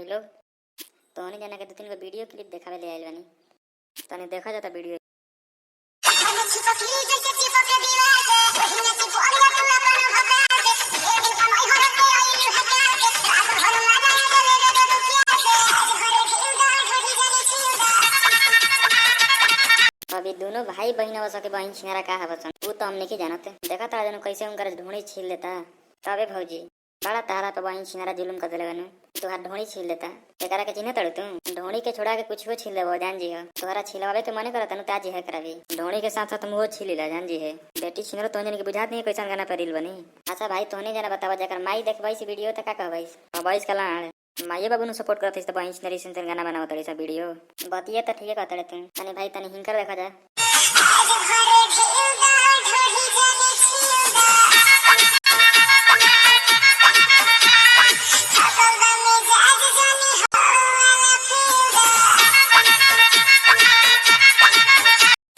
लोग तोहनी जना के 2-3 गो वीडियो क्लिप देखावे ले आइल बानी। तनी देखा जाता वीडियो। अभी दोनों भाई बहन के बहन छिनारा का हवसन वो तो हम नहीं जानते। देखा था जन कैसे उनकर ढोड़ी छील लेता। तबे भौजी बड़ा तारा पे बहन छिनारा जुलुम कर देले तोहार ढोड़ी छील लेता। एकरा के चिन्ह तड़ तू ढोड़ी के छोड़ा के कुछ छील लेबो जान जी हो। तोहरा छिलवावे के मने करत ताज है करावी ढोड़ी के साथ साथ मुंह छील ला जान जी है। बेटी छिनरो तो के बुझात नहीं कैसन गाना परिल बनी। अच्छा भाई तोहने जना बतावा जकर माई देखबई से वीडियो त का कहबई अबईस कला माये बाबू सपोर्ट करत त बहन छिनरी से गाना बनावत रही सब वीडियो बतिया त ठीक कहत तू तनी भाई तनी हिंकर देखा जा।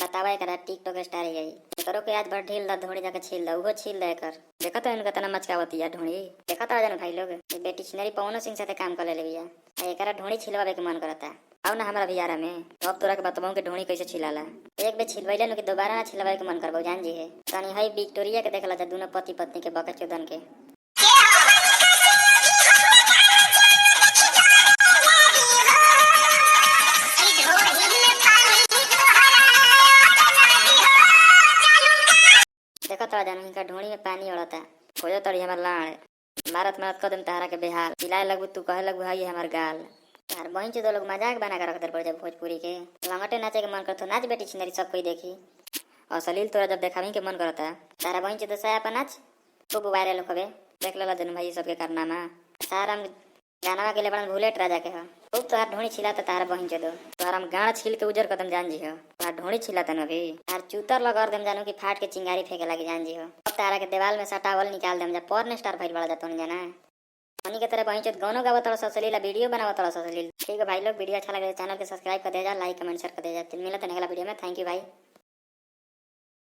बतावा एकरा टिकटॉक स्टार है एकरो के आज भर ढील दा ढोड़ी जाके छील दा उहो छील दा एकर। देखत है इनका तना मचकावती या ढोड़ी देखत आ जन भाई लोग बेटी छिनरी पवन सिंह साथे काम कर ले बिया एकरा ढोड़ी छिलवावे के मन करता। आओ ना हमरा बियारा में अब तोरा के बताऊं कि ढोड़ी कैसे छिलाला। एक बेर छिलवैले न कि दोबारा ना छिलवावे के मन करबो जान जी है। तनी हई विक्टोरिया के देखला जा दोनों पति पत्नी के बके चोदन के। देखत रह जान इनका ढोड़ी में पानी उड़ता खोजो तड़ी हमर लाड़ मारत मारत कदम तहरा के बेहाल चिल्लाए लगू तू कहे लगू हई हमर गाल। यार बहन से दो लोग मजाक बना कर रख दे पड़ जब भोजपुरी के लंगटे नाचे के मन करतो नाच बेटी छिनरी सब कोई देखी असलील तोरा जब देखावी के मन करता तारा बहन से तो साया पर नाच खूब वायरल होवे देख लेला जन भाई सबके कारनामा सारा गाना के ले बड़न बुलेट राजा के ह खूब तोहार ढोड़ी छिलाता तारा बहन से दो तोहार हम गाड़ छील के उजर कदम जान जी हो तोहार ढोड़ी छिलाता न भी यार चूतर लगा देम जानू कि फाट के चिंगारी फेंके लगी जान जी हो। अब तारा के देवाल में सटावल निकाल देम जा पोर्न स्टार भइल बड़ा जातो जाना मनी के तरह बहन चोद गानो गावत तोड़ा ससलीला वीडियो बनावत तोड़ा ससलील। ठीक है भाई लोग वीडियो अच्छा लगे चैनल के सब्सक्राइब कर दे जा लाइक कमेंट शेयर कर दे जा मिलत है अगला वीडियो में। थैंक यू भाई।